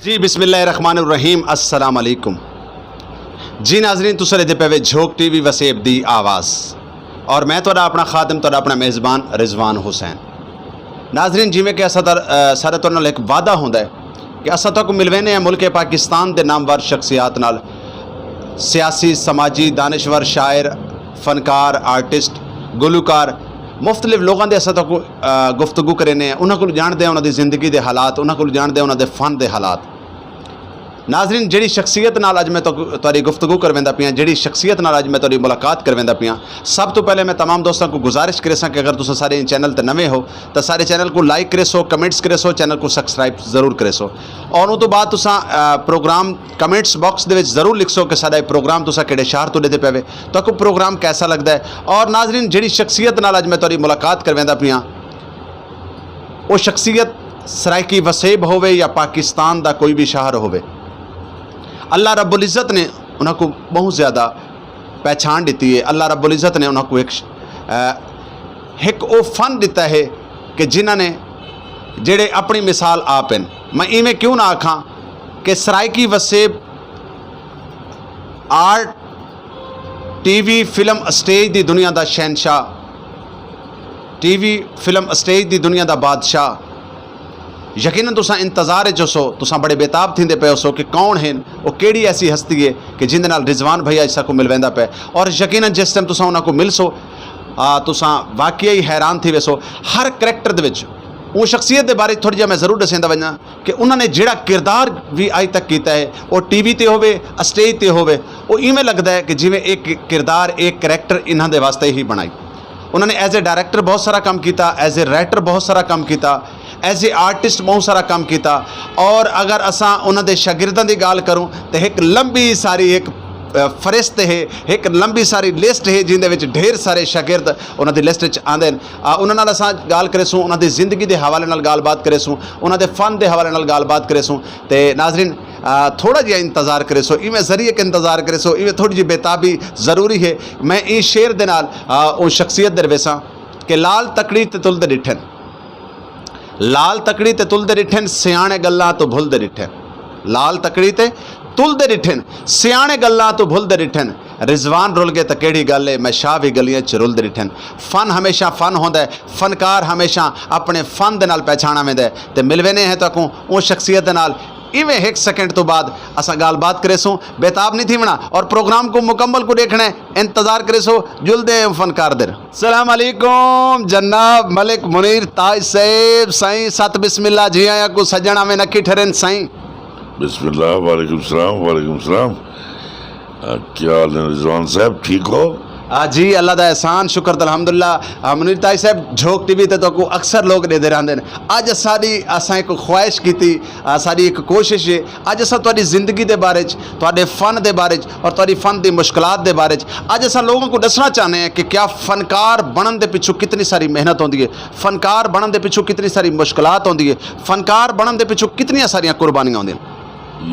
जी बिस्मिल्लाहिर्रहमानिर्रहीम अस्सलाम वालेकुम जी नाजरीन तुस दे पे झोक टीवी वसेब दी आवाज़ और मैं तुहाडा अपना खादिम तुहाडा अपना मेज़बान रिजवान हुसैन। नाजरीन जिमें कि सारे तुहाडे नाल एक वादा होंदा है कि असां तुहानू मिलवेने हैं मुल्क पाकिस्तान के नामवर शख्सियात नाल, सियासी समाजी दानिशवर शायर फनकार आर्टिस्ट गुलूकार मुख्तलिफ लोगों के असां तक गुफ्तगू करेने उन्होंने को जानते हैं उन्होंने जिंदगी के हालात, उन्होंने को जानते हैं उन्होंने फन के हालात। नाजरीन जिहड़ी शख्सियत नाल अज मैं तुहाडी गुफ्तगू करवेंदा पिया, जिहड़ी शख्सियत नाल अज मैं तुहाडी मुलाकात करवेंदा पिया, सब तो पहले मैं तमाम दोस्तों को गुजारिश करे कि अगर तुम सारे चैनल ते नवे हो तो सारे चैनल को लाइक करे सो, कमेंट्स करे सो, चैनल को सबसक्राइब जरूर करे सो और उस तो बाद तुसा प्रोग्राम कमेंट्स बॉक्स दे विच जरूर लिख सो कि साडा प्रोग्राम तुसा किहड़े शहर तो लेते पे तो प्रोग्राम कैसा लगता है। और नाजरीन जिहड़ी शख्सियत नाल अज मैं तुहाडी मुलाकात करवेंदा पिया वो शख्सियत सराइकी वसेब होवे या पाकिस्तान का कोई भी शहर होवे, अल्लाह रब्बुल इज़्ज़त ने उनको बहुत ज़्यादा पहचान दी है। अल्लाह रब्बुल इज़्ज़त ने उनको एक वो फन दिता है कि जिन्होंने जेड़े अपनी मिसाल आप हैं। मैं इवें क्यों ना आखा कि सराइकी वसेब आर्ट टीवी फिल्म स्टेज की दुनिया का शहनशाह, टीवी फिल्म स्टेज की दुनिया का बादशाह। यकीनन तुसा इंतज़ार जो सो, तुसा बड़े बेताब थींदे पे सो कि कौन है वो केड़ी ऐसी हस्ती है कि जिंदे नाल रिजवान भैया इसा को मिलवेंदा पे। और यकीनन जिस टाइम तुसा उन्हां को मिल सो तुसा वाकई ही हैरान थी वेसो। हर करैक्टर दे विच वो शख्सियत के बारे थोड़ी जी मैं जरूर दसेंदा वजा कि उन्होंने जिहड़ा किरदार भी अज तक किया है वो टीवी ते होवे स्टेज ते होवे, वो इवें लगता है कि जिवें एक किरदार एक करैक्टर इन्हां दे वास्ते ही बनाई। उन्होंने एज ए डायरैक्टर बहुत सारा काम किया, एज ए राइटर बहुत सारा काम किया, एज ए आर्टिस्ट बहुत सारा काम किया। और अगर असां उन्होंने शागिर्दां की गाल करूँ तो एक लंबी सारी एक फरिस्त है, एक लंबी सारी लिस्ट है जिंदे विच ढेर सारे शागिर्द उन्होंने लिस्ट आते हैं। उन्होंने असां गाल करे सूँ उन्होंने जिंदगी के हवाले नाल गाल बात करे सूँ, उन्होंने फन के हवाले नाल गाल बात करे सूँ। तो नाजरीन थोड़ा जिहा इंतज़ार करे सो, इवें जरिए के इंतज़ार करे सो, इवें थोड़ी जी बेताबी ज़रूरी है। मैं इस शेर दे नाल उस शख्सियत दे वेसां कि लाल तकड़ी ते तुलदे डिठन, लाल तकड़ी ते तुलदे डिठन सियाणे गल्लां तो भुलदे डिठन, लाल तकड़ी ते तुलदे डिठन सियाणे गल्लां तो भुलदे डिठन, रिजवान रुल गए तो केड़ी गल है मैं शाह भी गलियां च रुलदे डिठन। फन हमेशा फन होंदा है, फनकार हमेशा अपने फन दे नाल पहचाना वेंदा है। तो मिलवेने हैं तो उस शख्सियत दे नाल इवें एक सेकंड तो बाद असां गाल बात करे सूँ, बेताब नहीं थी बना और प्रोग्राम को मुकम्मल को देखना है, इंतज़ार करे सो जुलदे फनकार दर। अस्सलाम वालेकुम जनाब मलिक मुनीर ताज साहिब साईं सत बिस्मिल्लाह जी आया को सजना में नक्की ठहरन साईं। बिस्मिल्लाह वालेकुम सलाम वालेकुम सलाम। क्या हाल है रिजवान साहब, ठीक हो? जी अल्लाह का एहसान शुक्र अल्हम्दुलिल्लाह। मुनीर ताज साहब झोक टीवी ते तो अक्सर लोग देते रहते हैं। अज साड़ी असां एक ख्वाहिश की थी, साड़ी एक कोशिश है अज असां तुहाडी जिंदगी के बारे तुहाडे फन के बारे और तुहाडी फन की मुश्किलात के बारे अज असां लोगों को दसना चाहते हैं कि क्या फनकार बनने के पिछू कितनी सारी मेहनत होती है, फनकार बनने के पिछू कितनी सारी मुश्किलात होती है, फनकार बनने के पिछू कितनी सारिया कुर्बानियाँ होंदियां।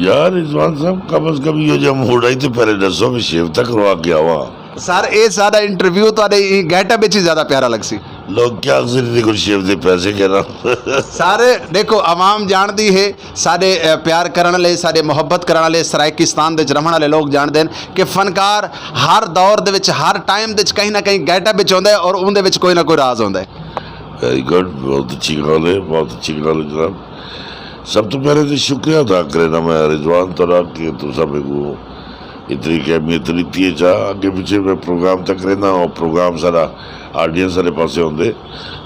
यार रिजवान साहब कम अज कम ये जब मूड आई तो पहले दसो भी शेव तक करवा के आवा। सर ये सारा इंटरव्यू तुहाडे गैटअप विच ही ज़्यादा प्यारा लगसी। लोग क्या अक्सर कुछ शेव दे पैसे कह रहा सारे देखो आवाम जानती है, सारे प्यार करने वाले सारे मुहब्बत करने वाले सराइकिस्तान विच रहने वाले लोग जानते हैं कि फनकार हर दौर दे विच हर टाइम दे कहीं ना कहीं गैटअप विच होंदा है और उनदे विच कोई ना कोई राज होंदा है। वेरी गुड, बहुत अच्छी गल है, बहुत अच्छी गल है जनाब। सब तो पहले तो शुक्रिया अदा करे मैं रिजवान तोरा कि तुसा मेरे को इतनी अहमियत दी है। चाह अगे पिछे मैं प्रोग्राम तक रहना और प्रोग्राम सारा आडियंस वाले पासे होंगे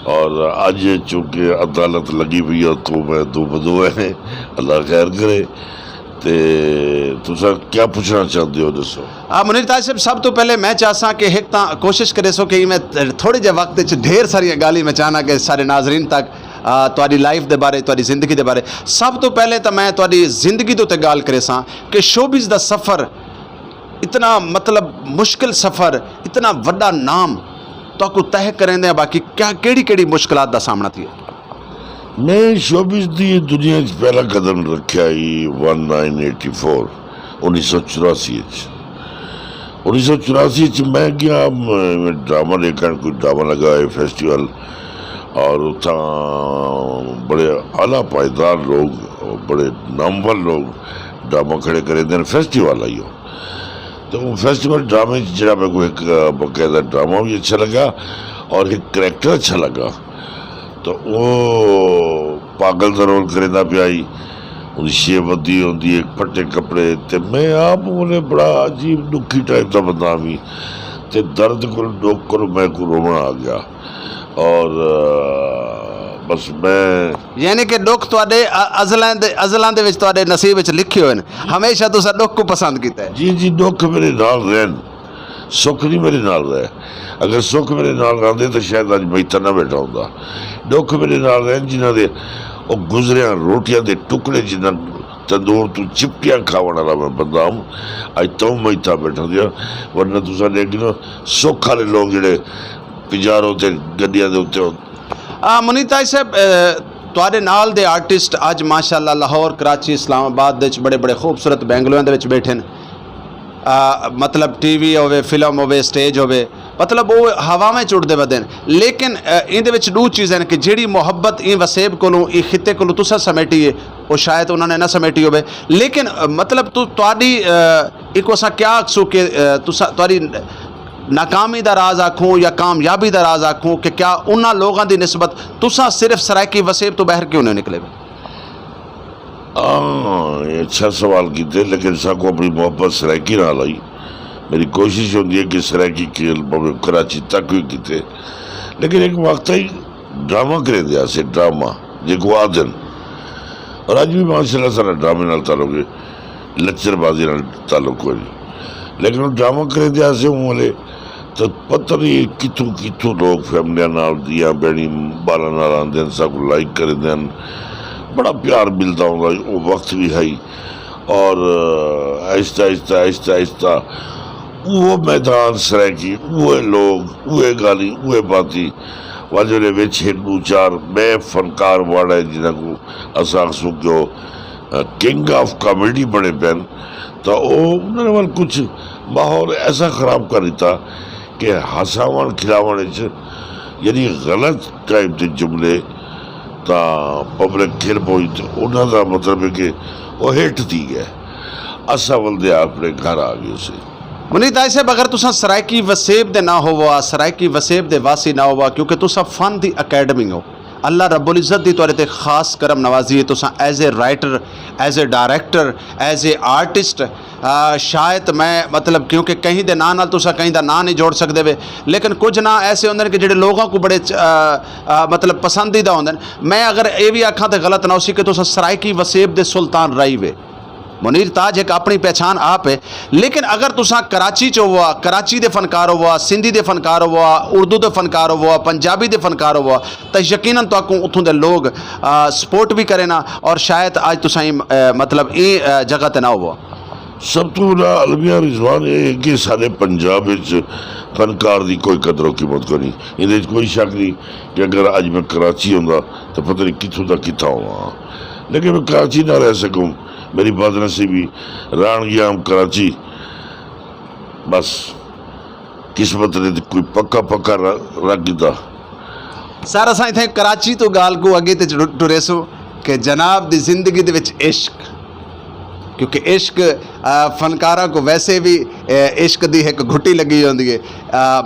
और अज चूँकि अदालत लगी हुई है तो मैं दो बदो है, अल्लाह खैर करे। तो तुसा क्या पूछना चाहते हो दसो? मुनीर ताज साहब सब तो पहले मैं चाहसा कि एक तो कोशिश करे सो कि मैं थोड़े जे वक्त ढेर सारिया गाली मैं चाहना कि सारे नाजरीन तक तुहाडी लाइफ के बारे तुहाडी जिंदगी के बारे। सब तो पहले तो मैं तुहाडी जिंदगी तो गाल करे सा कि शोबिज़ का सफ़र इतना मतलब मुश्किल सफ़र इतना वड्डा नाम तो तय करेंदे बाकी क्या केड़ी केड़ी मुश्किलात का सामना थी? मैं शोबिज़ की दुनिया पहला कदम रखा ही 1984 1984 1984 मैं गया ड्रामा लेकर, कोई ड्रामा लगा है फेस्टिवल और उत्थां बड़े आला पायदार लोग और बड़े नामवर लोग ड्रामा खड़े करेंदे न फेस्टिवल आई हो तो वो फेस्टिवल ड्रामे च जेह्ड़ा मेरे को एक बाकायदा ड्रामा भी अच्छा लगा और एक करैक्टर अच्छा लगा तो वो पागल दा रोल करेंदा पिया ही ਉਹਦੀ ਸ਼ੇਵਦੀ ਹੁੰਦੀ ਇੱਕ ਫੱਟੇ ਕੱਪੜੇ ਤੇ ਮੈਂ ਆਪ ਉਹਨੇ ਬੜਾ ਅਜੀਬ ਦੁਖੀ ਟਾਈਪ ਦਾ ਬੰਦਾ ਵੀ ਤੇ ਦਰਦ ਕੋਲ ਡੋਕ ਕਰ ਮੈਂ ਕੋ ਰੋਣਾ ਆ ਗਿਆ ਔਰ ਬਸ ਮੈਂ ਯਾਨੀ ਕਿ ਦੁੱਖ ਤੁਹਾਡੇ ਅਜ਼ਲਾਂ ਦੇ ਵਿੱਚ ਤੁਹਾਡੇ ਨਸੀਬ ਵਿੱਚ ਲਿਖੇ ਹੋਏ ਨੇ ਹਮੇਸ਼ਾ ਤੁਸੀਂ ਦੁੱਖ ਨੂੰ ਪਸੰਦ ਕੀਤਾ ਹੈ ਜੀ ਜੀ ਦੁੱਖ ਮੇਰੇ ਨਾਲ ਰਹਿਣ ਸੁੱਖ ਨਹੀਂ ਮੇਰੇ ਨਾਲ ਰਹੇ ਅਗਰ ਸੁੱਖ ਮੇਰੇ ਨਾਲ ਰਹਿੰਦੇ ਤਾਂ ਸ਼ਾਇਦ ਅੱਜ ਮੈਂ ਇੱਥੇ ਨਾ ਬੈਠਾ ਹੁੰਦਾ ਦੁੱਖ ਮੇਰੇ ਨਾਲ ਰਹਿਣ ਜਿਨ੍ਹਾਂ ਦੇ ਉਹ ਗੁਜ਼ਰਿਆ ਰੋਟੀਆਂ ਦੇ ਟੁਕੜੇ ਜਿਨ੍ਹਾਂ ਤੰਦੂਰ ਤੋਂ ਚਿਪਟੀਆਂ ਖਾਵਣ ਵਾਲਾ ਮੈਂ ਬੰਦਾ ਹਾਂ ਅੱਜ ਤੋਂ ਮੈਂ ਇੱਥੇ ਬੈਠਾ ਦਿਆ ਵਰਨਾ ਤੁਸੀਂ ਲੇਕਿਨ ਸੁੱਖ ਵਾਲੇ ਲੋਕ ਜਿਹੜੇ ਪਿਜਾਰੋ ਤੇ ਗੱਡੀਆਂ ਦੇ ਉੱਤੇ ਮੁਨੀਤਾਈ ਸਾਹਿਬ ਤੁਹਾਡੇ ਨਾਲ ਦੇ ਆਰਟਿਸਟ ਅੱਜ ਮਾਸ਼ਾਅੱਲਾ ਲਾਹੌਰ ਕਰਾਚੀ ਇਸਲਾਮਾਬਾਦ ਦੇ ਵਿੱਚ ਬੜੇ ਬੜੇ ਖੂਬਸੂਰਤ ਬੈਂਗਲੌਰਾਂ ਦੇ ਵਿੱਚ ਬੈਠੇ ਨੇ मतलब टीवी होवे फिल्म होवे स्टेज होवे मतलब वो हवावें चुड़ते बदे लेकिन इहदे विच दो चीज़ हैं कि जिहड़ी मुहब्बत ई वसेब कोलों ई खिते कोलों तुसां समेटी है वो शायद उन्होंने ना समेटी होवे लेकिन मतलब तुहाडी एक असां क्या आखसूं कि तुसां तुहाडी नाकामी दा राज आखूं या कामयाबी दा राज आखूं कि क्या उन्हां लोगां दी निस्बत तुसां सिर्फ सराइकी वसेब तो बाहर क्यों नहीं निकले? हाँ ये अच्छा सवाल कीते लेकिन साको अपनी मोहब्बत सराइकी नाल आई मेरी कोशिश होती है कि सराइकी खेल भावें कराची तक भी कीते लेकिन एक वक्त ही ड्रामा करे दिया से ड्रामा जो आदन और अज भी माशाल्लाह सारा ड्रामे नाल ताल्लुक है लच्चरबाजी नाल ताल्लुक है लेकिन वो ड्रामा करे दिया से हूँ वाले तो पता नहीं कितों कितों लोग फैमिलियां नाल दिया बैनी बाला नाल आंदे न सब लाइक करदे न बड़ा प्यार मिलता होगा वो वक्त भी है और आहिस्ता आहिस्ता आहिस्ता आहिस्ता वो मैदान सराइकी वो लोग वो गाली वो बाती वाले विच एक दो चार मैं फनकार वाड़ा है जिन्हें को असा सुखो किंग ऑफ कॉमेडी बने पैन तो उन्होंने वाल कुछ माहौल ऐसा ख़राब कर दिता कि हसावन खिलावन यानी गलत टाइप के जुमले तो पब्लिक खेल पहुँच तो उन्होंने मतलब है कि वो हिट थी है असा बंदे अपने घर आ गए उसे मुनीताई साहब अगर तुसा सराइकी वसेब दे ना होवा सराइकी वसेब दे वासी ना होवा क्योंकि तुसा फन दी अकैडमी हो अल्लाह रब्बुल इज़्ज़त दी तुहाडे ते खास करम नवाजी है तुसा as a writer as a director as a artist शायद मैं मतलब क्योंकि कहीं दे नां नाल तुसा कहीं दा नां नहीं जोड़ सकते वे लेकिन कुछ ना ऐसे होंदे कि जिहड़े लोगों को बड़े मतलब पसंदीदा होंदे मैं अगर ये भी आखां तो गलत ना उसी कि तुसा सराइकी वसेब दे सुल्तान रही वे मुनीर ताज एक अपनी पहचान आप है लेकिन अगर तुसा कराची च हुआ कराची दे फनकार हुआ सिंधी दे फनकार हुआ उर्दू दे फनकार हुआ पंजाबी दे फनकार हुआ तो यकीनन तो उतों दे लोग सपोर्ट भी करे ना और शायद आज तुसा मतलब ये जगह ते ना हुआ सब तो बड़ा अलमिया रिजवान है कि सारे पंजाब फनकार की कोई कदरों कीमत को नहीं ये कोई शक नहीं कि अगर अज मैं कराची होंदा तो पता नहीं कितों का कितना हुआ लेकिन मैं कराची ना रह सकूँ मेरी बदनसीबी रान गया हम कराची बस किस्मत ने कोई पक्का पक्का रख दिता सर असां इत्थे कराची तो गाल को अगे ते टुरेसो कि जनाब दी जिंदगी दे विच इश्क क्योंकि इश्क फनकारा को वैसे भी इश्क दी एक घुट्टी लगी होंदी है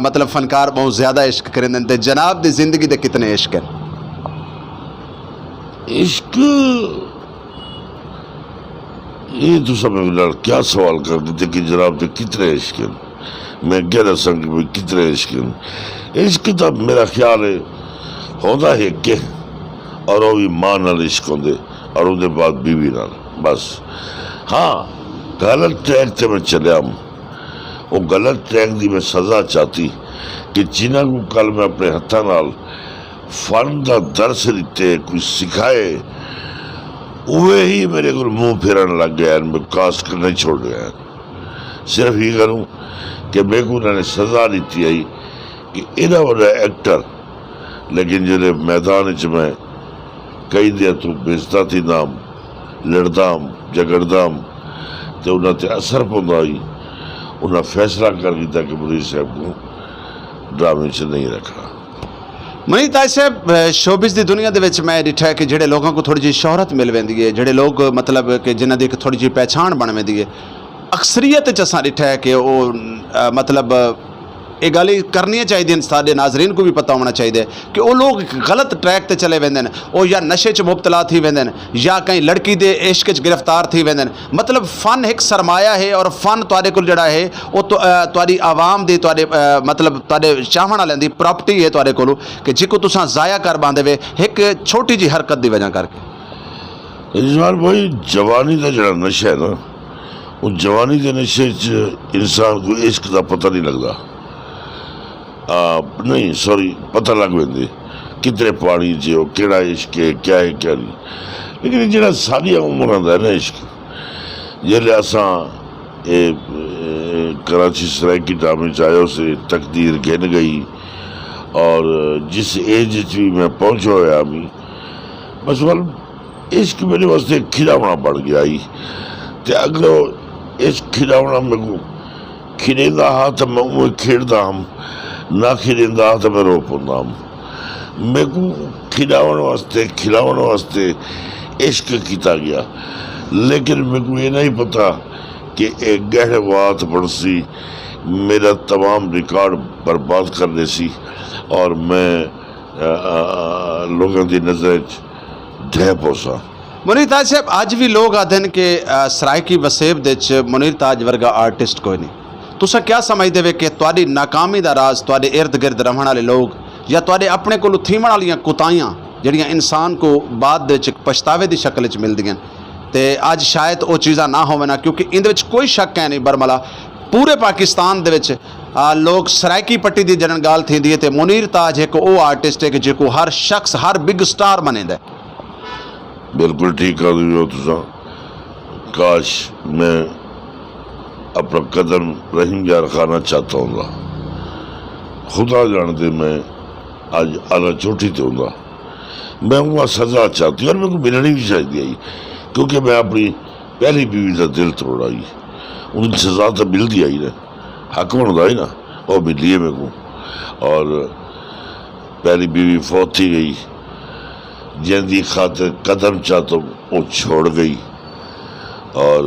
मतलब फनकार बहुत ज़्यादा इश्क करेंदे ते जनाब दी जिंदगी दे कितने इश्क हैं इश्क ये तो सब क्या सवाल कर देते कि जनाब के कितने इश्क हैं मैं कह रहा संग भाई कितने इश्क हैं इश्क तो मेरा ख्याल है होता है कि और वो भी मां नाल इश्क होंदे और उसके बाद बीवी नाल बस हाँ गलत ट्रैक से मैं चलिया वो गलत ट्रैक की मैं सज़ा चाहती कि जिन्हों को कल मैं अपने हत्थां नाल फन का दर्स दिते कुछ सिखाए वे ही मेरे को मुँह फेरन लग गया मैं कास्ट करना ही छोड़ गया सिर्फ ये करूँ कि मेरे को उन्होंने सज़ा दी आई कि इन्ना बड़ा एक्टर लेकिन जो मैदान च मैं कई दिन तो बेचता थी नाम लड़दाम झगड़दाम तो उन्होंने असर पौंदा ही उन्हें फैसला कर दिया कि मुनीर साहब को ड्रामे च नहीं रखना ਮਨੀ ਤਾਜ ਸਾਹਿਬ ਸ਼ੋਬਿਜ਼ ਦੀ ਦੁਨੀਆ ਦੇ ਵਿੱਚ ਮੈਂ ਦੇਖਿਆ ਕਿ ਜਿਹੜੇ ਲੋਕਾਂ को थोड़ी ਜਿਹੀ ਸ਼ੋਹਰਤ ਮਿਲ ਵੈਂਦੀ ਹੈ, ਜਿਹੜੇ ਲੋਕ मतलब ਕਿ ਜਿਨ੍ਹਾਂ ਦੀ ਇੱਕ ਥੋੜੀ ਜਿਹੀ ਪਹਿਚਾਣ ਬਣ ਵੈਂਦੀ ਹੈ, ਅਕਸਰੀਅਤ 'ਚ ਅਸਾਂ ਦੇਖਿਆ ਹੈ ਕਿ ਉਹ मतलब ਇਹ ਗੱਲ ਹੀ ਕਰਨੀ ਚਾਹੀਦੀ, ਸਾਡੇ ਨਾਜ਼ਰੀਨ को भी पता होना चाहिए कि वो लोग गलत ट्रैक ते चले वेंदे वो या नशे च मुबतला थी वेंदे या कहीं लड़की दे इश्क च गिरफ्तार थी वेंदे। मतलब फ़न एक सरमाया है और फ़न तुहाडे कोल जिहड़ा है वो तुहाडी आवाम दी तुहाडे मतलब तुहाडे चाहण वालियां दी प्रॉपर्टी है तुहाडे कोल कि जिको तुसां ज़ाया कर बांदे वे एक छोटी जी हरकत दी वजह करके। रिजवान भाई जवानी का जड़ा नशा है ना, वो जवानी के नशे च इंसान को इश्क का पता नहीं लगता। नहीं सॉरी पता लग वेंदे कितने पानी च हो केड़ा इश्क है क्या है क्या नहीं, लेकिन जेड़ा सारिया उम्र आंदा है ना इश्क, जेल्लै असां कराची सराइकी टाइम च आयो से तकदीर गिन गई और जिस एज च भी मैं पहुंचा होया मी बस वाल इश्क मेरे वास्ते खिलावना बन गया ही। ते अगर इश्क खिलावना मेरे को खिलेंदा हा तो मैं उमें खेड़दा हम, ना खिलेंदा तो मैं रो पौंदा हम। मेरे को खिलावन वास्ते इश्क किया गया, लेकिन मेरे को ये नहीं पता कि एक गहरे बात बरसी मेरा तमाम रिकॉर्ड बर्बाद करने सी और मैं लोगों की नज़र ढह पहुँचा। मुनीर ताज साहब अज भी लोग आते हैं कि सराइकी वसेब दे मुनीर ताज वर्गा आर्टिस्ट कोई नहीं। तुसा क्या समझते वे कि तुहाडी नाकामी दा राज तुहाडे इर्द गिर्द रहण वाले लोग या तुहाडे अपने कोल थीवण वालियां कुताइयां जिहड़ियां इंसान को बाद दे विच पछतावे दी शक्ल च मिलदियां ते अज शायद वो चीज़ां ना होवन, क्योंकि इहदे विच कोई शक है नहीं बरमला पूरे पाकिस्तान दे विच लोग सराइकी पट्टी दी जदन गाल थींदी है ते मुनीर ताज एक वो आर्टिस्ट है कि जिको हर शख्स हर बिग स्टार बनेंदा है। बिल्कुल ठीक कर रही हो तुसा। काश मैं अपना कदम रहीम यार खाना चाहता हूँ, खुदा जानते मैं आज आला चोटी ते हूँ, मैं वहाँ सज़ा चाहती हूँ और मेरे को मिलनी भी चाहिए क्योंकि मैं अपनी पहली बीवी का दिल तोड़ाई, उनकी सज़ा तो मिलती आई ना, हक बनता ही ना, वो मिली है मेरे को। और पहली बीवी फौत थी गई जिंदी खातिर कदम चाहता वो छोड़ गई और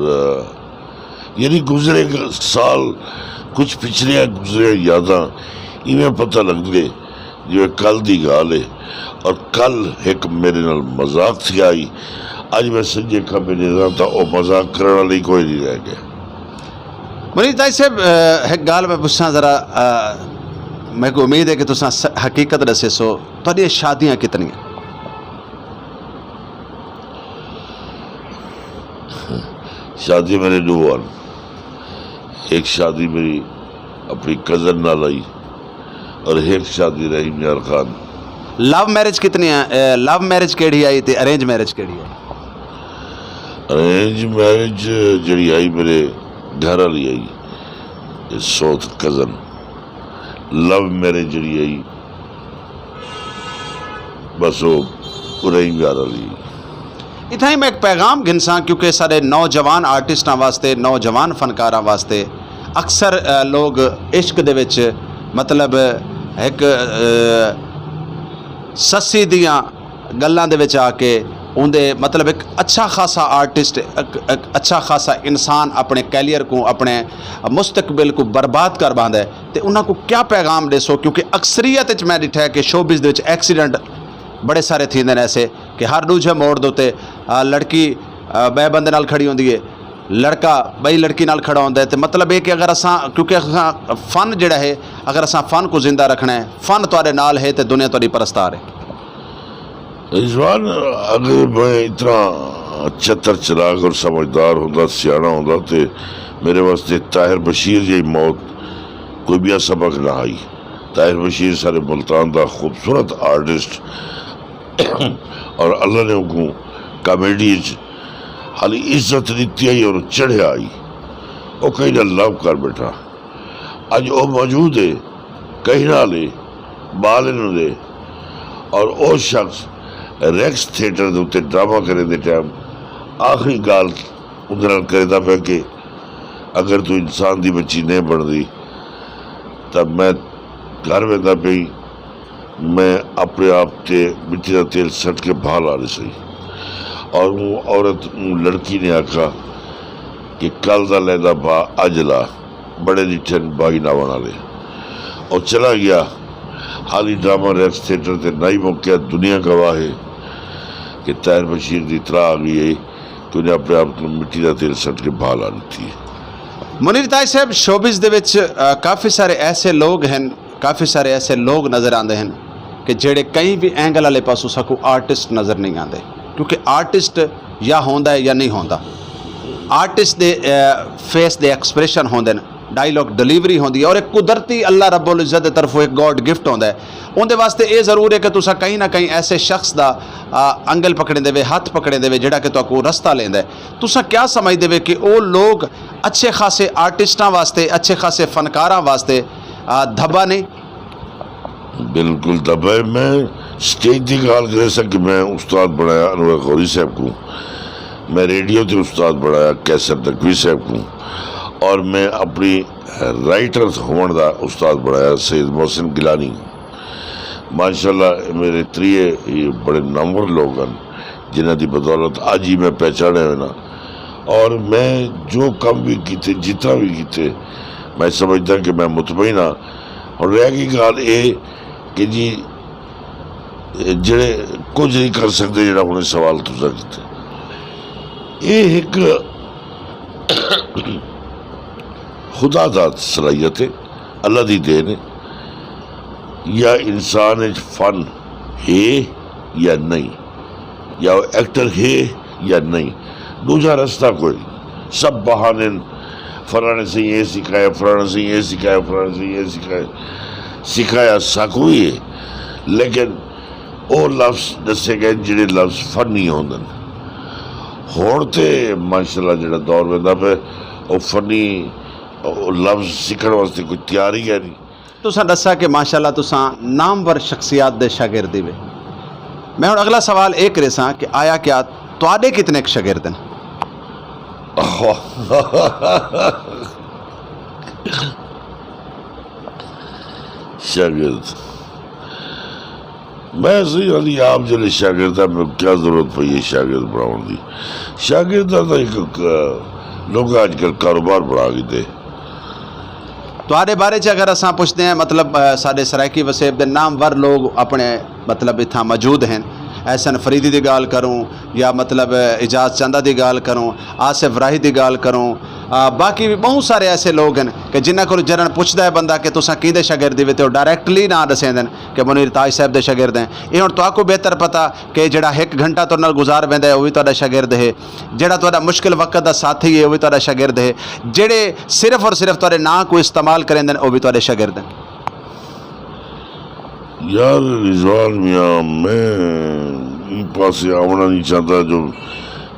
यानी गुजरे साल कुछ पिछले गुजरे यादां इवें पता लग गए जो कल दी गाल है और कल एक मेरे नाल मजाक थी आई, अज मैं सजे खबे नहीं था वो मजाक करने वाली कोई नहीं रह गया। मुनीर ताज साहब एक गाल मैं पुछां ज़रा, मेरे को उम्मीद है कि तुसां हकीकत दसे सो तुहाडियां शादियां कितनियां? शादी मेरे दो आन, एक शादी मेरी अपनी कज़न नाल आई और एक शादी रहीम यार खान। लव मैरिज कितनी है? लव मैरिज केड़ी आई ते अरेंज मैरिज केड़ी आई? अरेंज मैरिज जड़ी आई मेरे घर वाली आई सौत कज़न, लव मैरिज जड़ी आई बस वो रहीम यार वाली। इतना ही मैं एक पैगाम गिनसा क्योंकि सारे नौजवान आर्टिस्टां वास्ते नौजवान फनकारां वास्ते अक्सर लोग इश्क दे विच मतलब एक सस्सी दियां गल्लां दे विच आके उनके मतलब एक अच्छा खासा आर्टिस्ट एक अच्छा खासा इंसान अपने कैरियर को अपने मुस्तकबिल को बर्बाद कर बांदा है तो उन्होंने को क्या पैगाम देसो? क्योंकि अक्सरीयत मैं डिठा है कि शोबिज़ दे विच एक्सीडेंट बड़े सारे थींदे ने ऐसे कि हर दूजे मोड़ दे उत्ते लड़की बै बंदे नाल खड़ी होंदी है, लड़का बई लड़की नाल खड़ा होंदा है। तो मतलब ये कि अगर असां क्योंकि असां फ़न जिहड़ा है अगर असां फ़न को जिंदा रखना है, फ़न तुहाडे नाल है तो दुनिया तुहाडी परस्तार है। रिजवान अगर मैं इतना चतर चलाक और समझदार होंदा सियाना होंदा तो मेरे वास्ते ताहिर बशीर जी मौत कोई भी सबक ना आई। ताहिर बशीर सारे मुल्तान का खूबसूरत आर्टिस्ट और अल्लाह ने उनको कॉमेडी हाली इज्जत दी आई और चढ़े आई, वो कहीं ना लव कर बैठा, अज वो मौजूद है कहीं ना ले बाल दे और वो शख्स रैक्स थिएटर के उत्ते ड्रामा करे दे टाइम आखिरी गाल उन्हें करता पाया कि अगर तू इंसान की बच्ची नहीं बनती तब मैं घर वेंदा पई मैं अपने आप ते मिट्टी का तेल सट के बाहर आ रही सही और वो औरत लड़की ने आखा कि कल का लैदा बा अज ला बड़े रिटर्न बाई ना बना ले और चला गया। हाल ही ड्रामा रैक्स थिएटर से नई मौके दुनिया गवाह है कि ताहिर बशीर की इतला आ गई है कि उन्हें अपने आप को मिट्टी का तेल सट के बाहर ला दी है। मुनीर ताज साहब शोबिस दे विच काफ़ी सारे ऐसे लोग हैं, काफ़ी सारे ऐसे लोग नज़र आते हैं कि जेड़े कहीं भी एंगल वाले पासों साकू आर्टिस्ट नज़र नहीं आते, क्योंकि आर्टिस्ट या होंदा है या नहीं होंदा। Artist they face they expression होंदे न, डायलॉग डिलीवरी होंदी है और एक कुदरती अल्लाह रब्बुल इज़्ज़त की तरफों एक गॉड गिफ्ट होंदा है। उनके वास्ते ये ज़रूर है कि तुसा कहीं ना कहीं ऐसे शख्स का अंगल पकड़े देवे, हाथ पकड़े देवे जेड़ा कि तुहाकू रस्ता लेंदा है। तुसा क्या समझ देवे कि वो लोग अच्छे खासे आर्टिस्टां वास्ते, अच्छे खासे फनकारां वास्ते धब्बा नहीं? बिल्कुल दबा है। मैं स्टेज की गाल कर सक कि मैं उस्ताद बनाया अनवर गौरी साहब को, मैं रेडियो के उस्ताद बनाया कैसर नकवी साहब को, और मैं अपनी राइटर होने का उस्ताद बनाया सैयद मोहसिन गिलानी। माशाल्लाह मेरे त्रिए ये बड़े नामवर लोग हैं जिन्हों की बदौलत अज ही मैं पहचाने होना। और मैं जो काम भी किए, जितना भी किए, मैं समझदा कि मैं मुतमईन हाँ। और रह गई गाल ये कि जी जेड़े कुछ नहीं कर सकते, जेड़ा उन्हें सवाल तुसा किते, ये एक खुदा दा सलाहियत है, अल्लाह दी देन है। या इंसान फन है या नहीं, या वो एक्टर है या नहीं, दूसरा रास्ता कोई नहीं। सब बहाने, फलाने से ये सिखाया, फलाने से ये सिखाया, फलाने से ये सिखाया साकू ही है, लेकिन वो लफ्ज़ दसे गए जेड़े लफ्ज़ फन नहीं होंदे। हुण ते माशाल्लाह जेड़ा दौर वेंदा पे वो फनी लफ्ज़ सीखण वास्ते कोई तैयार ही है नहीं। तुसा दसा कि माशाल्लाह तुसा नामवर शख्सियत दे शागिर्द वे। मैं हुण अगला सवाल ये करे सा कि आया क्या तुहाडे कितने शागिर्द हैं? शागिर्द मैं सही अली आप जिले शागिर्द है, मैं क्या जरूरत पई है शागिर्द बनाने की? शागिर्द का एक लोग अजकल कारोबार बढ़ा गए। तुहाडे बारे च अगर असां पुछते हैं, मतलब साडे सराइकी वसेब दे नामवर लोग अपने मतलब इत्थां मौजूद हैं। एहसन फरीदी की गाल करूँ या मतलब इजाज़ चंदा की गाल करूँ, आसिफ राही की गाल करूँ, बाकी भी बहुत सारे ऐसे लोग हैं कि जिन्हों को जरन पुछदा है बंदा कि तुसां किहदे शागिर्द वे, तो डायरैक्टली ना दसेंदे कि मुनीर ताज साहब के शागिर्द हैं। ये हुण तुहाकू बेहतर पता कि जिहड़ा 1 घंटा तुहाडे नाल गुजार वेंदा है वो भी तुहाडा शागिर्द है, जिहड़ा तुहाडा मुश्किल वक्त का साथी है वो भी तुहाडा शागिर्द है, जिहड़े सिर्फ और सिर्फ तुहाडे नां को इस्तेमाल करेंदे वो भी तुहाडे शागिर्द हैं। यार रिजवान मियाँ, मैं पास आना नहीं चाहता। जो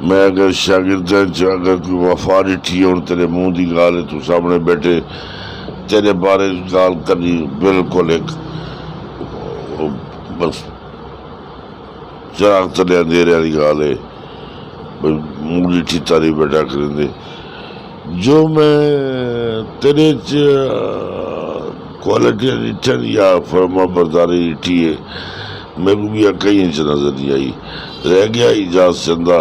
मैं अगर शागिर्द अगर कोई वफा डिठी हो, तेरे मुंह की गाल है, तू सामने बैठे तेरे बारे गाल करनी बिल्कुल एक बस चराग तले अंधेरे वाली गाल है, मुंह डिठी तारी बैठा करेंगे। जो मैं तेरे क्वालिटी रिटर्न या फर्मा बरदारी रिठी है, मेरे को भी कहीं इंच नजर नहीं आई। रह गया इजाज़ चंदा,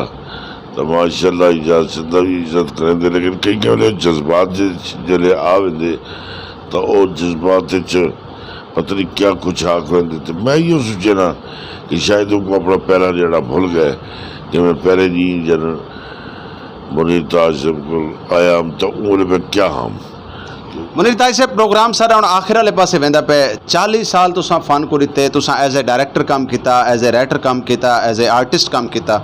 तो माशाल्लाह इजाज़ चंदा भी इज्जत करेंगे, लेकिन कई कहले जज्बात जल्ले आ वेंदे तो वो जज्बात पता नहीं क्या कुछ आख लेंदे। तो मैं यो सोचे ना कि शायद उनको अपना पहला जेड़ा भूल गए कि मैं पहले जी जन मुनीर ताज को आया तो उन्हें मैं क्या हम मुनीर ताज साहब प्रोग्राम सारा हुण आखिर वाले पासे वेंदा पे। 40 साल तुसां फन को दिते, तुसां एज ए डायरैक्टर काम किया, एज ए राइटर काम किया, एज ए आर्टिस्ट काम किया।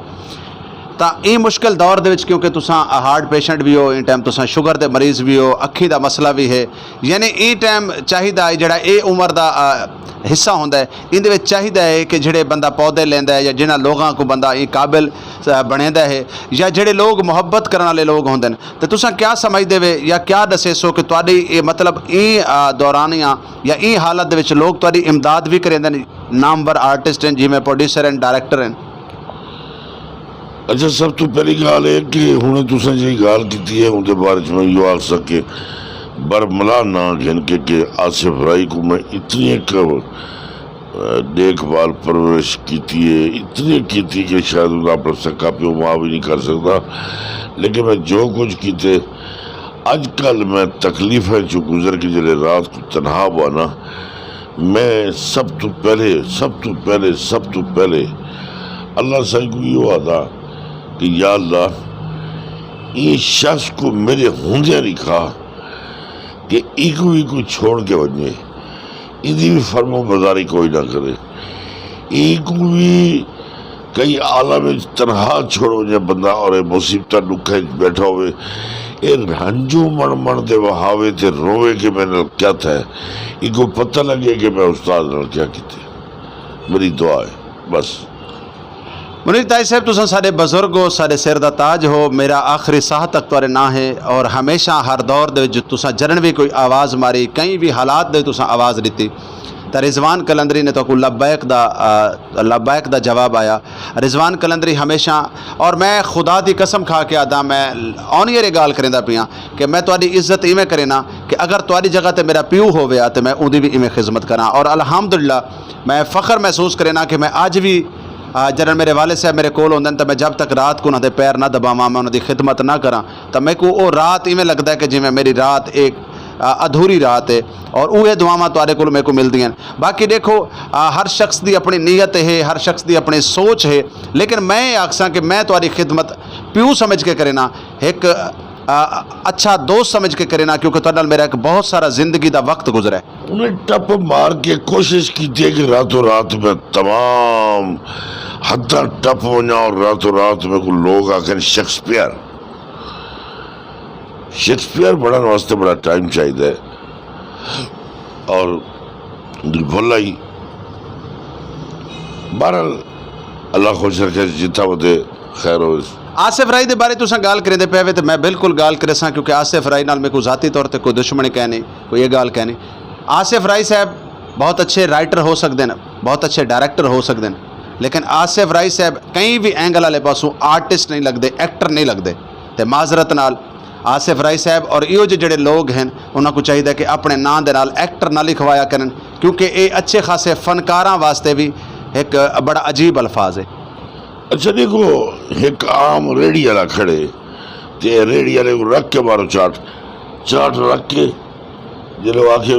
तो ये मुश्किल दौर दे विच क्योंकि तुसां हार्ट पेशेंट भी हो, इन टाइम तुसां शुगर के मरीज भी हो, अखी का मसला भी है, यानी ये टाइम चाहिदा है जिहड़ा ये उम्र का हिस्सा होंदा है, इहदे विच चाहिदा है कि जिहड़े बंदा पौधे लैंदा है या जिन्हां लोगों को बंदा ये काबिल बनेंदा है या जिहड़े लोग मुहब्बत करने वाले लोग होंदे न, तो तुसां क्या समझदे वे या क्या दसे सो कि तुहाडी ये मतलब दौरानियां या ये हालत दे विच लोग तुहाडी इमदाद भी करेंदे न, नामवर आर्टिस्ट हैं जिवें प्रोड्यूसर हैं, डायरैक्टर हैं? अच्छा, सब तो पहली गाल है कि हुणे तुसें जी गाल की है उनके बारे में यो आख सके बरमला ना गिन के आसिफ राही को मैं इतनी एक देखभाल परवरिश की इतनी की कि शायद उन्हें अपना सक्का प्यो मां भी नहीं कर सकता, लेकिन मैं जो कुछ कीते अजकल मैं तकलीफें जो गुजर के जल्द रात को तनहा हुआ ना, मैं सब तो पहले अल्लाह से को यो आता कि या अल्लाह इस शख्स को मेरे होंदे लिखा कि इको भी कोई छोड़ के वजे, इदी भी फर्मो बजारी कोई ना करे, इको भी कई आलम तनहा छोड़ो जे बंदा और मुसीबत दुखे बैठा हुए हंजू मन दे वहावे थे रोवे कि मैंने क्या था, इको पता लगे कि मैं उस्ताद नाल क्या किते। मेरी दुआ है बस। मुनीर ताई साहब तुसां साडे बजुर्ग हो, साडे सिर दा ताज हो, मेरा आखिरी साह तक तुहाडे ना है और हमेशा हर दौर दे विच तुसां जरन भी कोई आवाज़ मारी, कई भी हालात दे तुसां आवाज़ दिती तो रिजवान कलंदरी ने तो लब्बैक दा जवाब आया। रिजवान कलंदरी हमेशा, और मैं खुदा दी कसम खा के आदा, मैं ऑन ईयर गाल करेंदा पिया कि मैं तुहाडी इज्जत इवें करे ना कि अगर तुहाडी जगह ते मेरा प्यू होवे तो मैं उहदी भी इवें खिदमत करा। और अल्हम्दुलिल्लाह मैं फ़ख्र महसूस करे ना कि मैं अज भी जरन मेरे वाले साहब मेरे कोल होंदे तो मैं जब तक रात को उन्होंने पैर ना दबावां, मैं उन्होंने खिदमत ना करा, तो मेरे को वो रात इवें लगता है कि जिवें मेरी रात एक अधूरी रात है। और उहे दुआवां तुहाडे कोल मेरे को मिलदियां। बाकी देखो हर शख्स की अपनी नीयत है, हर शख्स की अपनी सोच है, लेकिन मैं आखसा कि मैं तुहाडी खिदमत प्यू समझ के करे ना, एक अच्छा दोस्त समझ के करे ना, क्योंकि तुहाडे नाल मेरा एक बहुत सारा जिंदगी का वक्त गुजरा है। उन्हें टप मार के कोशिश की थी कि रातों रात में तमाम हद टप हो जाओ और रातों रात में को लोग आखिर शेक्सपियर बढ़ाने वास्ते बड़ा टाइम चाहिए और भला ही बहरहाल अल्लाह खुश रखे जितना वो खैर हो। आसिफ राई के बारे तुसां गाल करेंदे पे तो मैं बिल्कुल गाल करे सा, क्योंकि आसिफ राई नाल मेरे को ज़ाती तौर पर कोई दुश्मनी कहनी, कोई ये गाल कहनी। आसिफ राई साहब बहुत अच्छे राइटर हो सकते हैं, बहुत अच्छे डायरैक्टर हो सकते हैं, लेकिन आसिफ राई साहब कई भी एंगल वाले पासों आर्टिस्ट नहीं लगते, एक्टर नहीं लगते। तो माजरत नाल आसिफ राई साहब और इहो जिहड़े लोग हैं उन्होंने चाहिए कि अपने नां दे नाल एक्टर ना लिखवाया करन, क्योंकि ये अच्छे खासे फनकारां वास्ते भी एक बड़ा अजीब अल्फाज है। अच्छा देखो, एक आम रेड़ी वाला खड़े ते रेड़ी वाले को रख के मारो चाट रख के जो आके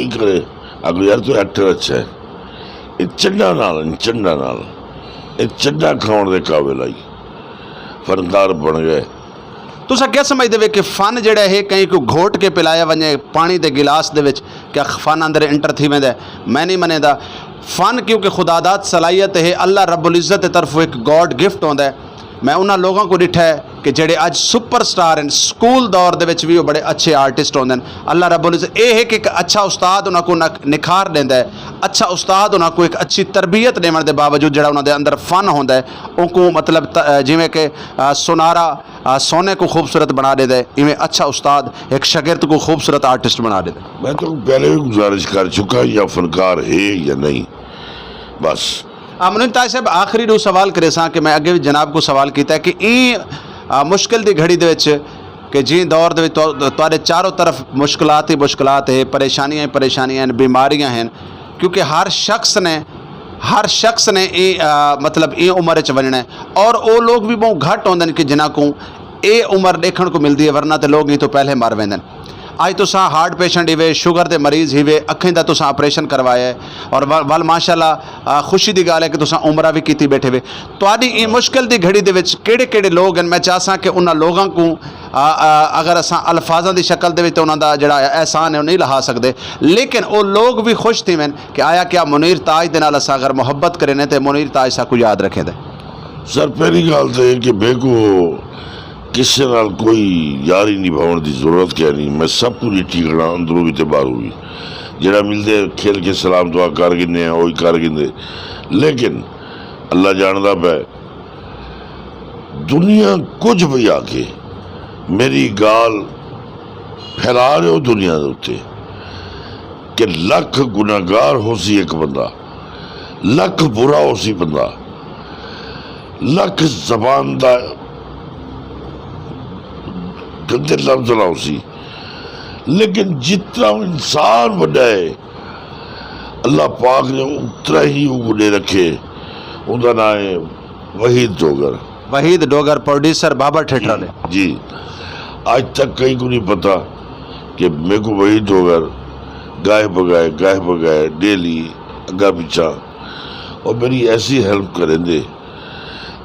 करे अगर यार तो एक्टर अच्छा है, ये चंडा खाने के काबिल आई फनकार बन गए। तुसा क्या समझते वे कि फन जड़ा है कहीं को घोट के पिलाया वजे पानी के गिलास दे विच, क्या फन अंदर इंटर थी वेंदा? मैं नहीं मनेदा फन, क्योंकि खुदादात सलाहियत है, अल्लाह रब्बुल इज़्ज़त की तरफ एक गॉड गिफ्ट होंदा है। मैं उन्होंने लोगों को डिठा है कि जेडे अज सुपर स्टार हैं, स्कूल दौर दे विच भी वो बड़े अच्छे आर्टिस्ट होंदे हैं। अल्लाह रब्बुल इज़्ज़त ये है कि एक अच्छा उस्ताद उन्होंने को निखार देंदा है, अच्छा उस्ताद उन्होंने को एक अच्छी तरबियत देने के बावजूद जो उन्होंने अंदर फन होंदा है उनको मतलब जिमें कि सुनारा सोने को खूबसूरत बना देता है, इवें अच्छा उस्ताद एक शागिर्द को खूबसूरत आर्टिस्ट बना देता है। मैं तो पहले भी गुजारिश कर चुका या फनकार है या नहीं, बस। मुनीर ताज साहब आखिरी दो सवाल करे सा कि मैं अगे भी जनाब को सवाल किया कि ई मुश्किल की घड़ी दे कि जी दौर दे तुहाडे चारों तरफ मुश्किलात ही मुश्किलात है, परेशानियां ही परेशानियां हैं, बीमारियां हैं, क्योंकि हर शख्स ने मतलब ये उम्र च वजना है और वो लोग भी बहुत घट होंदे कि जिन्हां को ये उम्र देखने को मिलती है, वरना तो लोग ही तो पहले मर वेंदे। अज तुसां हार्ट पेशेंट ही वे, शुगर के मरीज़ ही वे, अखें का तुसां ऑपरेशन करवाया है और वल माशाअल्लाह खुशी की गल है कि तुसां उम्र भी की बैठे वे। तुहाडी ई मुश्किल की घड़ी दे विच केड़े लोग हैं? मैं चाहसा कि उन्होंने लोगों को अगर असां अल्फाजां की शक्ल दे विच तो उन्होंने जिहड़ा एहसान है वो नहीं लहा सकते, लेकिन वो लोग भी खुश थी वैन कि आया क्या मुनीर ताज दे नाल असां अगर मुहब्बत करें तो मुनीर ताज साकू याद रखें। सर पहली गल तो कि बेको किसी नाल कोई यारी निभाने की जरूरत क्या नहीं, मैं सब पूरी ठीकड़ा अंदरों भी तो बाहरों भी जरा मिलते खेल के सलाम दुआ कर गिने वही कर गिने, लेकिन अल्लाह जानता पै दुनिया कुछ भी आके मेरी गाल फैला रहे हो दुनिया के उत्ते कि लख गुनाहगार हो सी एक बंदा, लख बुरा हो सी बंदा, लख जबान का गंदे लफ्ज लाओ सी, लेकिन जितना इंसान बड़ा है अल्लाह पाक ने उतना ही वो दे रखे। उनका नाम है वहीद डोगर। वहीद डोगर प्रोड्यूसर बाबर थिएटर वाले। जी, आज तक कहीं को नहीं पता कि मेरे को वहीद डोगर गाय बगाए डेली अगा पिछा, और मेरी ऐसी हेल्प करेंगे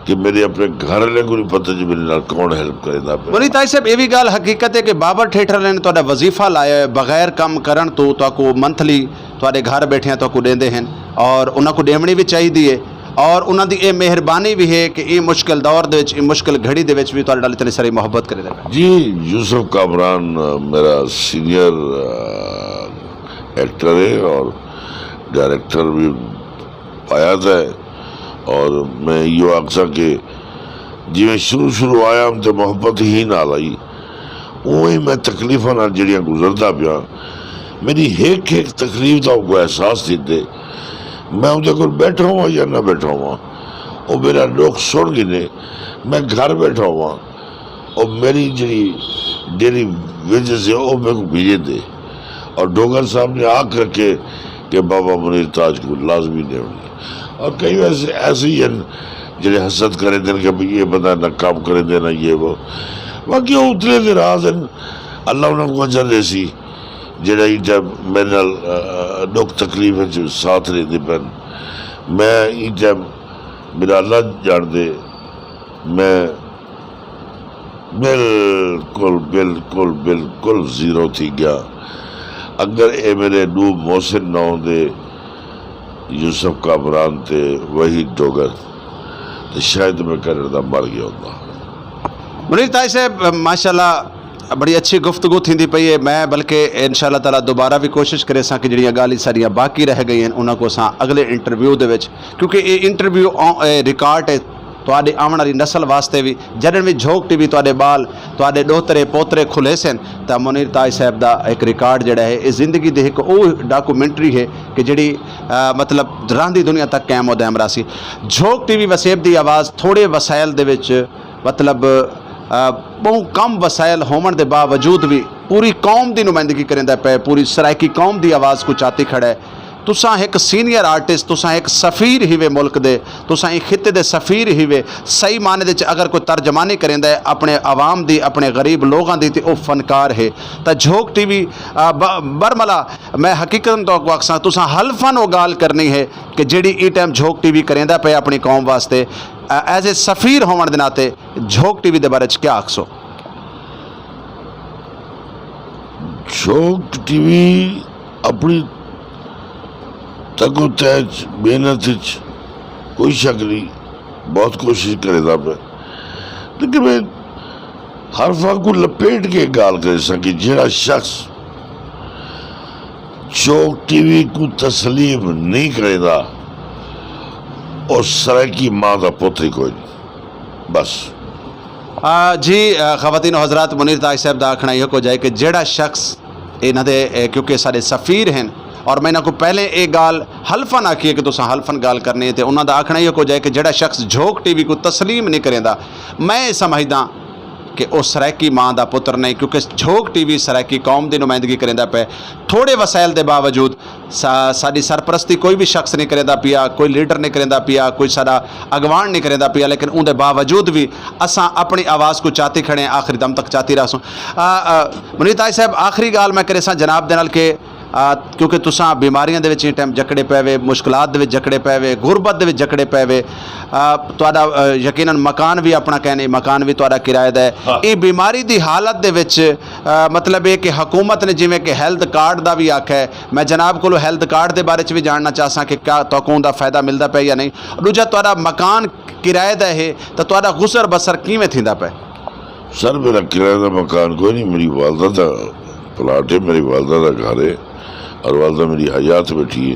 कि मेरे अपने घर वाले को नहीं पता जी मेरे नाल कौन हेल्प करेंदा पे। मुनीर ताई साहब, ये भी गल हकीकत है कि बाबर थिएटर वाले ने तुहाडा वजीफा लाया है, बगैर काम करन तो तुहाको मंथली तुहाडे घर बैठिया तुहाको देंदे हैं, और उन्हां को देवनी भी चाहिए है, और उन्हां दी ये मेहरबानी भी है कि ये मुश्किल दौर दे विच, ये मुश्किल घड़ी दे विच भी तुहाडे नाल इतनी सारी मोहब्बत करे दे। जी, यूसुफ कामरान मेरा सीनियर एक्टर है और डायरेक्टर भी पाया था, और मैं यो आखसा कि जिवें शुरू आया हम तो मोहब्बत ही ना लाई, उवें मैं तकलीफां नाल जिहड़ियां गुजरदा पिया, मेरी एक तकलीफ का वो एहसास दिते, मैं उहदे कोल बैठा हुआ या ना बैठा हुआ, वो मेरा लोग सुन गिने, मैं घर बैठा हुआ और मेरी जी डेली वेजेस है वो मेरे को भेजे दे, और डोगर साहब ने आख रखे कि बाबा मुनीर ताज को लाजमी देवनी, और कई वैसे ऐसे ही हैं जिन्हें हसद करे दिन कि भाई ये बंदा ना काम करे देना ये वो, बाकी वो उतरे दे राज हैं, अल्लाह उन्होंने अजर देसी जेड़ा जब मेरे नाल दुख तकलीफ है साथ रहते पैन, मैं जब मेरा अल्लाह जान दे, मैं बिल्कुल बिल्कुल बिल्कुल जीरो थी गया। अगर ये मेरे नू मोहसिन ना होंदे, यूसुफ कामरान थे वहीद डोगर, तो शायद मैं कनाडा मर गया होंदा। मुनीर ताई साहब, माशाल्लाह बड़ी अच्छी गुफ्तगू थी पई है। मैं बल्कि इंशाअल्लाह ताला दोबारा भी कोशिश करे सा कि जड़ियाँ गाली सारियाँ बाकी रह गई हैं उन्होंने को असां अगले इंटरव्यू दे विच, क्योंकि ये इंटरव्यू रिकॉर्ड है तुहाडे आने वाली नस्ल वास्ते भी, जडन भी झोक टीवी तुहाडे बाल तुहाडे डोतरे पोतरे खुले सन, तो मुनीर ताज साहब का एक रिकॉर्ड जड़ा है ये जिंदगी दे एक वो डॉक्यूमेंट्री है कि जी मतलब रांदी दुनिया तक कैम हो दैम रासी। झोक टीवी वसेब की आवाज़ थोड़े वसायल दे विच, मतलब बहुत कम वसायल होने के बावजूद भी पूरी कौम की नुमाइंदगी करेंदा पे, पूरी सराइकी कौम की आवाज़ को चाती खड़ा है। तुसां एक सीनियर आर्टिस्ट, तुसां एक सफ़ीर ही वे मुल्क दे, तुसां एक खिते दे सफ़ीर ही वे, सही माने दे अगर कोई तर्जमानी करेंदा है अपने आवाम दी, अपने गरीब लोगों दी, तो वह फनकार है। तो झोक टीवी बरमला मैं हकीकत तो आखसा तुसां हल्फन वो गाल करनी है कि जिहड़ी ई टाइम झोक टीवी करेंदा पे अपनी कौम वास्ते, एज ए सफ़ीर होने के नाते झोक टीवी के बारे क्या आखसो? झोक टीवी अपनी तको तैज मेहनत कोई शक नहीं, बहुत कोशिश करेगा मैं, लेकिन मैं हर फाक को लपेट के गाल कर सकी जरा शख्स झोक टीवी को तस्लीम नहीं करेगा और सराइकी माँ का पुत्र कोई नहीं, बस। जी ख़वातीन हज़रात, मुनीर ताज साहब का आखना यह को जाए कि जेड़ा शख्स इन्हां दे क्योंकि सारे सफ़ीर हैं, और मैं इन्हों को पहले एक गाल हल्फन आखी है कि तुसां हल्फन गाल करनी है, तो उन्होंने आखना यह हो जाए कि जेड़ा शख्स झोक टीवी को तस्लीम नहीं करेंदा, मैं समझदा कि वह सराइकी माँ का पुत्र नहीं, क्योंकि झोक टीवी सराइकी कौम की नुमाइंदगी करेंदा पे, थोड़े वसाइल के बावजूद साड़ी सरपरस्ती कोई भी शख्स नहीं करेंदा पिया, कोई लीडर नहीं करेंदा पिया, कोई साड़ा अगवान नहीं करेंदा पिया, लेकिन उनके बावजूद भी असां अपनी आवाज़ को चाहती खड़े हैं, आखिरी दम तक चाहती रह। मुनीर ताज साहब, आखिरी गाल मैं करे सा जनाब दे नाल के क्योंकि तुसां बीमारियां दे विच टाइम जकड़े पे वे, मुश्किलात दे विच जकड़े पे वे, गुरबत दे विच जकड़े पे वे, तुहाडा यकीनन मकान भी अपना कहने मकान भी तुहाडा किराए दा है। ये बीमारी दी हालत दे विच मतलब ये कि हुकूमत ने जिवें कि हैल्थ कार्ड दा भी आखा है, मैं जनाब कोलों हैल्थ कार्ड दे बारे च भी जानना चाहसा कि क्या तुहानूं दा फायदा मिलदा पे या नहीं। दूजा तुहाडा मकान किराए दा है तो तुहाडा गुजर बसर किवें थींदा पे? सर मेरा किराए का मकान कोई नहीं, मेरी वालदा का प्लाट है, मेरी वालदा का घर है, और वालदा मेरी हयात बैठी है,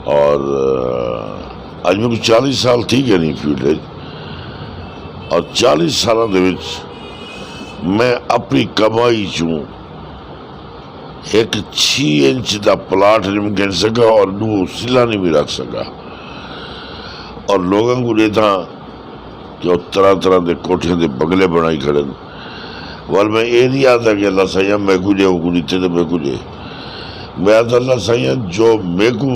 और आज मेरे को 40 साल थी गए नहीं फील्ड, और 40 सालों के मैं अपनी कमाई चूँ एक 6 इंच का प्लाट नहीं गिन सका और 2 सिला नहीं भी रख सका, और लोगों को देता कि वो तरह तरह के कोठियां के बंगले बनाई खड़े, वाल मैं ये नहीं आता कि अल्लाह सही मैं कुछ वो नीचे तो मैं कुछ, मैं अल्लाह साईं जो मेरे को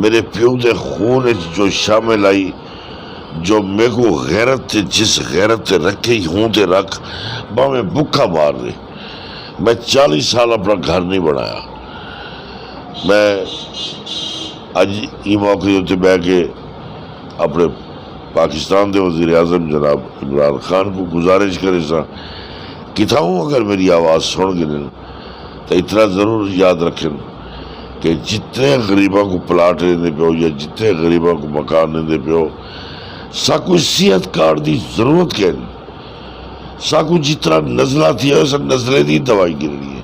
मेरे प्यो के खून विच जो शामिल आई, जो मेरे को गैरत ते जिस गैरत ते रखे हूँ ते रख भावें भुखा मार दे। मैं 40 साल अपना घर नहीं बनाया। मैं अज ई मौके उत्ते बह के अपने पाकिस्तान के वज़ीर आज़म जनाब इमरान खान को गुजारिश करे सा किताऊँ अगर मेरी आवाज़ सुन गिन तो इतना ज़रूर याद रखें कि जितने गरीबों को प्लाट देंदे पियो या जितने गरीबों को मकान देंदे पियो, साकू सेहत कार्ड की जरूरत क्या है। साकू जितना नज़ला थी उस नज़ले की दवाई गिरनी है।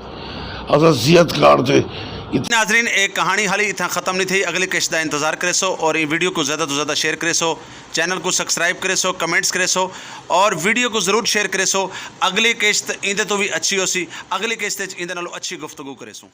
असा सेहत कार्ड से नाजरीन, एक कहानी हाली इतना ख़त्म नहीं थी। अगली किश्त का इंतज़ार करे सो और ये वीडियो को ज़्यादा तो ज़्यादा शेयर करे सो, चैनल को सब्सक्राइब करे सो, कमेंट्स करे सो और वीडियो को ज़रूर शेयर करे सो। अगली किश्त इंदे तो भी अच्छी हो सी, अगली किश्त इंदे नालों अच्छी गुफ्तगू करे सो।